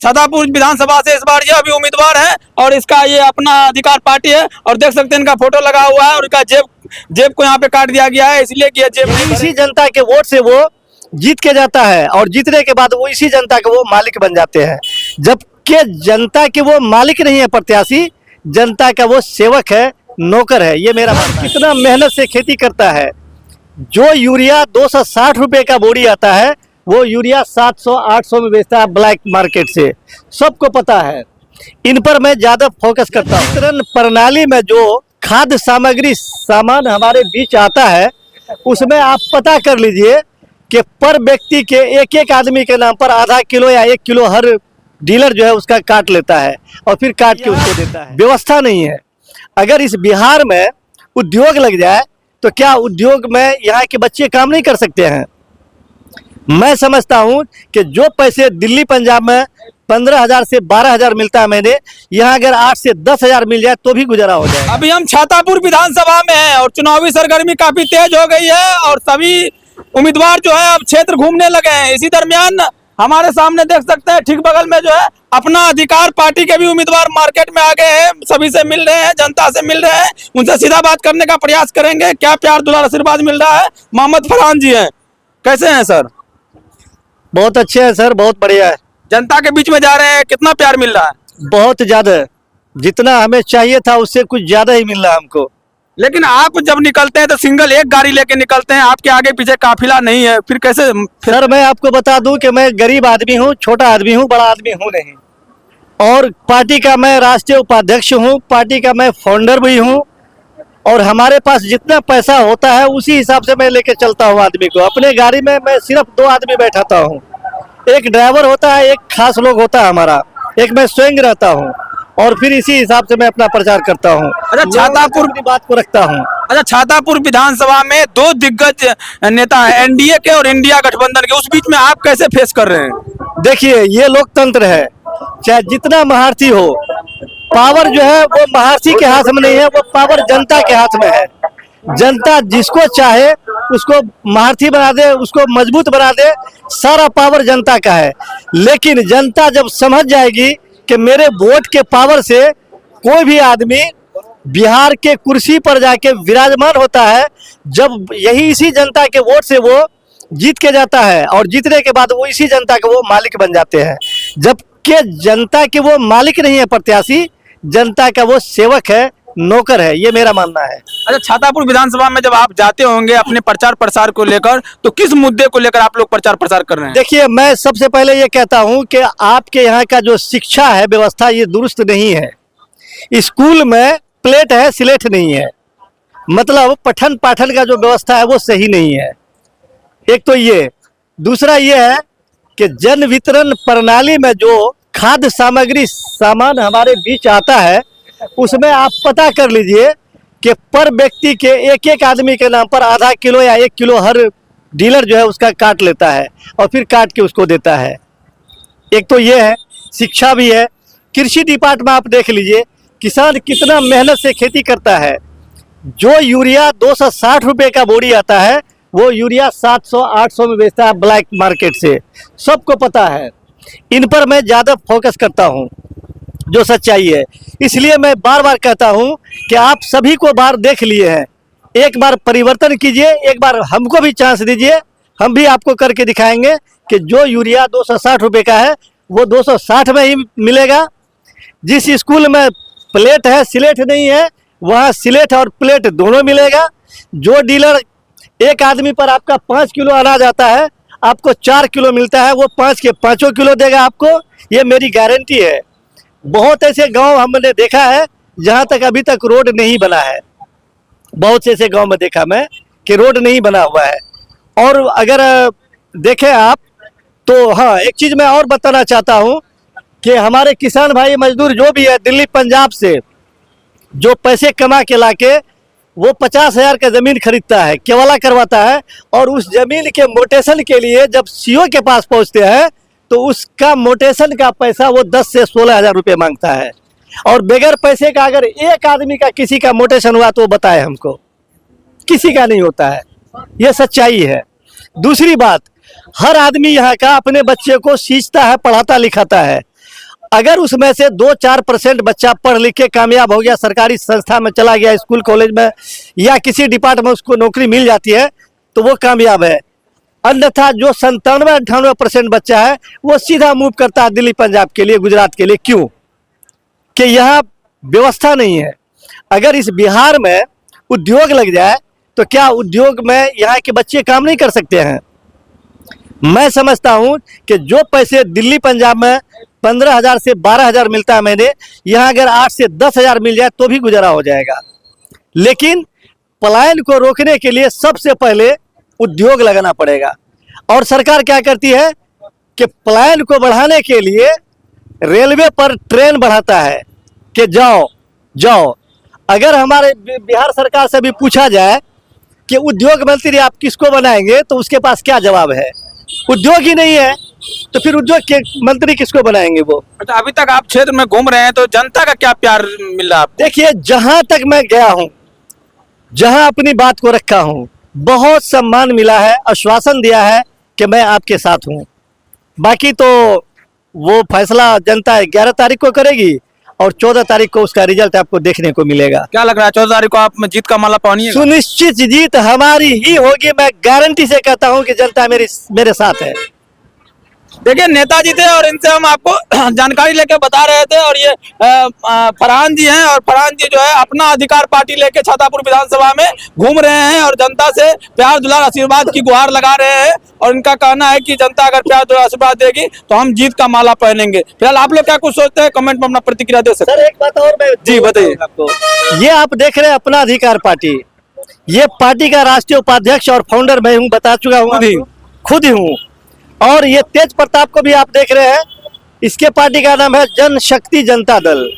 छातापुर विधानसभा से इस बार यह भी उम्मीदवार है और इसका ये अपना अधिकार पार्टी है और देख सकते हैं इनका फोटो लगा हुआ है और इनका जेब को यहाँ पे काट दिया गया है, इसलिए कि ये जेब इसी जनता के वोट से वो जीत के जाता है और जीतने के बाद वो इसी जनता के वो मालिक बन जाते हैं, जबकि जनता के वो मालिक नहीं है प्रत्याशी, जनता का वो सेवक है, नौकर है। ये मेरा मानना है। कितना मेहनत से खेती करता है। जो यूरिया 260 रुपए का बोरी आता है वो यूरिया 700-800 में बेचता है ब्लैक मार्केट से, सबको पता है। इन पर मैं ज्यादा फोकस करता हूँ। वितरण प्रणाली में जो खाद्य सामग्री सामान हमारे बीच आता है उसमें आप पता कर लीजिए कि पर व्यक्ति के एक आदमी के नाम पर आधा किलो या 1 किलो हर डीलर जो है उसका काट लेता है और फिर काट के उसको देता है। व्यवस्था नहीं है। अगर इस बिहार में उद्योग लग जाए तो क्या उद्योग में यहाँ के बच्चे काम नहीं कर सकते हैं? मैं समझता हूँ कि जो पैसे दिल्ली पंजाब में 15,000 से 12,000 मिलता है महीने, यहाँ अगर 8 से 10,000 मिल जाए तो भी गुजारा हो जाए। अभी हम छातापुर विधानसभा में हैं और चुनावी सरगर्मी काफी तेज हो गई है और सभी उम्मीदवार जो है अब क्षेत्र घूमने लगे हैं। इसी दरमियान हमारे सामने देख सकते हैं ठीक बगल में जो है अपना अधिकार पार्टी के भी उम्मीदवार मार्केट में आ गए हैं, सभी से मिल रहे हैं, जनता से मिल रहे हैं, उनसे सीधा बात करने का प्रयास करेंगे। क्या प्यार दुलार आशीर्वाद मिल रहा है? मोहम्मद फरहान जी हैं, कैसे हैं सर? बहुत अच्छे हैं सर, बहुत बढ़िया है। जनता के बीच में जा रहे हैं, कितना प्यार मिल रहा है? बहुत ज्यादा, जितना हमें चाहिए था उससे कुछ ज्यादा ही मिल रहा है हमको। लेकिन आप जब निकलते हैं तो सिंगल एक गाड़ी लेके निकलते हैं, आपके आगे पीछे काफिला नहीं है, फिर कैसे? सर मैं आपको बता दूं कि मैं गरीब आदमी हूं, छोटा आदमी हूं, बड़ा आदमी हूं नहीं, और पार्टी का मैं राष्ट्रीय उपाध्यक्ष हूं, पार्टी का मैं फाउंडर भी हूं, और हमारे पास जितना पैसा होता है उसी हिसाब से मैं लेके चलता हूं आदमी को। अपने गाड़ी में मैं सिर्फ 2 आदमी बैठाता हूं, एक ड्राइवर होता है, एक खास लोग होता है हमारा, एक मैं स्वयं रहता हूं, और फिर इसी हिसाब से मैं अपना प्रचार करता हूं। अच्छा, छातापुर की बात को रखता हूं। अच्छा, छातापुर विधानसभा में 2 दिग्गज नेता है, एनडीए के और इंडिया गठबंधन के, उस बीच में आप कैसे फेस कर रहे हैं? देखिए ये लोकतंत्र है, चाहे जितना महारथी हो, पावर जो है वो महारथी के हाथ में नहीं है, वो पावर जनता के हाथ में है। जनता जिसको चाहे उसको महारथी बना दे, उसको मजबूत बना दे, सारा पावर जनता का है। लेकिन जनता जब समझ जाएगी कि मेरे वोट के पावर से कोई भी आदमी बिहार के कुर्सी पर जाके विराजमान होता है, जब यही इसी जनता के वोट से वो जीत के जाता है और जीतने के बाद वो इसी जनता के वो मालिक बन जाते हैं, जबकि जनता के वो मालिक नहीं है प्रत्याशी, जनता का वो सेवक है, नौकर है। ये मेरा मानना है। अच्छा, छातापुर विधानसभा में जब आप जाते होंगे अपने प्रचार प्रसार को लेकर, तो किस मुद्दे को लेकर आप लोग प्रचार प्रसार कर रहे हैं? देखिए मैं सबसे पहले ये कहता हूं कि आपके यहाँ का जो शिक्षा है व्यवस्था ये दुरुस्त नहीं है। स्कूल में प्लेट है, स्लेट नहीं है, मतलब पठन पाठन का जो व्यवस्था है वो सही नहीं है। एक तो ये, दूसरा ये है कि जन वितरण प्रणाली में जो खाद्य सामग्री सामान हमारे बीच आता है उसमें आप पता कर लीजिए कि पर व्यक्ति के एक आदमी के नाम पर आधा किलो या 1 किलो हर डीलर जो है उसका काट लेता है और फिर काट के उसको देता है। एक तो ये है, शिक्षा भी है। कृषि डिपार्टमेंट आप देख लीजिए, किसान कितना मेहनत से खेती करता है। जो यूरिया 260 रुपए का बोरी आता है वो यूरिया 700-800 में बेचता है ब्लैक मार्केट से, सबको पता है। इन पर मैं ज़्यादा फोकस करता हूँ जो सच्चाई है। इसलिए मैं बार बार कहता हूँ कि आप सभी को बार देख लिए हैं, एक बार परिवर्तन कीजिए, एक बार हमको भी चांस दीजिए, हम भी आपको करके दिखाएंगे कि जो यूरिया 260 रुपए का है वो 260 में ही मिलेगा। जिस स्कूल में प्लेट है स्लेट नहीं है वहाँ स्लेट और प्लेट दोनों मिलेगा। जो डीलर एक आदमी पर आपका 5 किलो अनाज आता है आपको 4 किलो मिलता है, वो 5 के 5 किलो देगा आपको, ये मेरी गारंटी है। बहुत ऐसे गांव हमने देखा है जहां तक अभी तक रोड नहीं बना है, बहुत से ऐसे गांव में देखा मैं कि रोड नहीं बना हुआ है। और अगर देखें आप तो हाँ, एक चीज़ मैं और बताना चाहता हूं कि हमारे किसान भाई मजदूर जो भी है दिल्ली पंजाब से जो पैसे कमा के लाके वो 50,000 का ज़मीन खरीदता है, केवाला करवाता है, और उस ज़मीन के मोटेशन के लिए जब सीओ के पास पहुंचते हैं तो उसका मोटेशन का पैसा वो 10 से 16,000 रुपये मांगता है। और बगैर पैसे का अगर एक आदमी का किसी का मोटेशन हुआ तो बताए हमको, किसी का नहीं होता है, ये सच्चाई है। दूसरी बात, हर आदमी यहाँ का अपने बच्चे को सींचता है, पढ़ाता लिखाता है। अगर उसमें से 2-4% बच्चा पढ़ लिख के कामयाब हो गया, सरकारी संस्था में चला गया, स्कूल कॉलेज में या किसी डिपार्टमेंट में उसको नौकरी मिल जाती है तो वो कामयाब है। अन्यथा जो 97-98% बच्चा है वो सीधा मूव करता है दिल्ली पंजाब के लिए, गुजरात के लिए। क्यों? कि यहाँ व्यवस्था नहीं है। अगर इस बिहार में उद्योग लग जाए तो क्या उद्योग में यहाँ के बच्चे काम नहीं कर सकते हैं? मैं समझता हूँ कि जो पैसे दिल्ली पंजाब में 15,000 से 12,000 मिलता है महीने, यहाँ अगर 8 से 10,000 मिल जाए तो भी गुजारा हो जाएगा। लेकिन पलायन को रोकने के लिए सबसे पहले उद्योग लगाना पड़ेगा। और सरकार क्या करती है कि पलायन को बढ़ाने के लिए रेलवे पर ट्रेन बढ़ाता है कि जाओ जाओ। अगर हमारे बिहार सरकार से भी पूछा जाए कि उद्योग मंत्री आप किसको बनाएंगे तो उसके पास क्या जवाब है? उद्योग ही नहीं है तो फिर उद्योग के मंत्री किसको बनाएंगे वो? अच्छा, अभी तक आप क्षेत्र में घूम रहे हैं तो जनता का क्या प्यार मिल रहा है आपको? देखिए, जहां तक मैं गया हूं, जहां अपनी बात को रखा हूं, बहुत सम्मान मिला है, आश्वासन दिया है कि मैं आपके साथ हूं। बाकी तो वो फैसला जनता 11 तारीख को करेगी और 14 तारीख को उसका रिजल्ट आपको देखने को मिलेगा। क्या लग रहा है 14 तारीख को आप जीत का माला पहनिएगा? सुनिश्चित जीत हमारी ही होगी। मैं गारंटी से कहता हूं कि जनता मेरे साथ है। देखिए, नेताजी थे और इनसे हम आपको जानकारी लेके बता रहे थे। और ये फरहान जी हैं और फरहान जी जो है अपना अधिकार पार्टी लेके छातापुर विधानसभा में घूम रहे हैं और जनता से प्यार दुलार आशीर्वाद की गुहार लगा रहे हैं। और इनका कहना है कि जनता अगर प्यार दुलार आशीर्वाद देगी तो हम जीत का माला पहनेंगे। फिलहाल आप लोग क्या कुछ सोचते हैं, कमेंट में अपना प्रतिक्रिया दे सकते हैं। सर, एक बात और मैं जी बताइए। आपको, ये आप देख रहे हैं अपना अधिकार पार्टी, ये पार्टी का राष्ट्रीय उपाध्यक्ष और फाउंडर मैं हूँ, बता चुका हूँ, खुद ही हूँ। और ये तेज प्रताप को भी आप देख रहे हैं, इसके पार्टी का नाम है जनशक्ति जनता दल।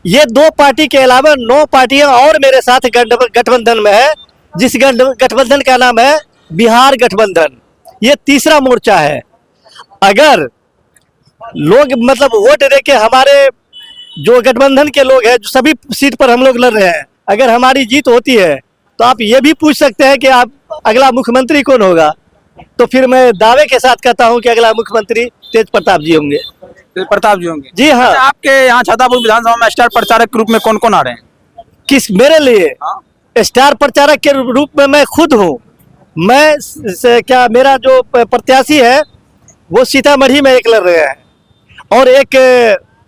ये 2 पार्टी के अलावा 9 पार्टियां और मेरे साथ गठबंधन में है, जिस गठबंधन का नाम है बिहार गठबंधन। ये तीसरा मोर्चा है। अगर लोग मतलब वोट देके, हमारे जो गठबंधन के लोग हैं, जो सभी सीट पर हम लोग लड़ रहे हैं, अगर हमारी जीत होती है तो आप ये भी पूछ सकते हैं कि आप अगला मुख्यमंत्री कौन होगा। तो फिर मैं दावे के साथ कहता हूं कि अगला मुख्यमंत्री तेज प्रताप जी होंगे। तेज प्रताप जी होंगे? जी हाँ। अच्छा, आपके यहाँ छातापुर विधानसभा में स्टार प्रचारक के रूप में कौन कौन आ रहे हैं? किस मेरे लिए? हाँ। स्टार प्रचारक के रूप में मैं खुद हूँ। क्या मेरा जो प्रत्याशी है वो सीतामढ़ी में एक लड़ रहे हैं और एक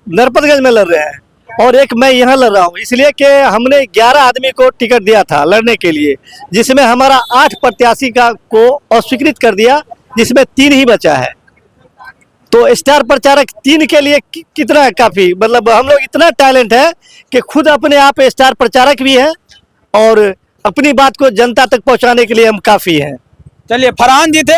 नरपतगंज में लड़ रहे हैं और एक मैं यहाँ लड़ रहा हूँ। इसलिए कि हमने 11 आदमी को टिकट दिया था लड़ने के लिए, जिसमें हमारा 8 प्रत्याशी को अस्वीकृत कर दिया, जिसमें 3 ही बचा है। तो स्टार प्रचारक 3 के लिए कितना काफी, मतलब हम लोग इतना टैलेंट है कि खुद अपने आप स्टार प्रचारक भी हैं और अपनी बात को जनता तक पहुंचाने के लिए हम काफी हैं। चलिए, फरहान जी थे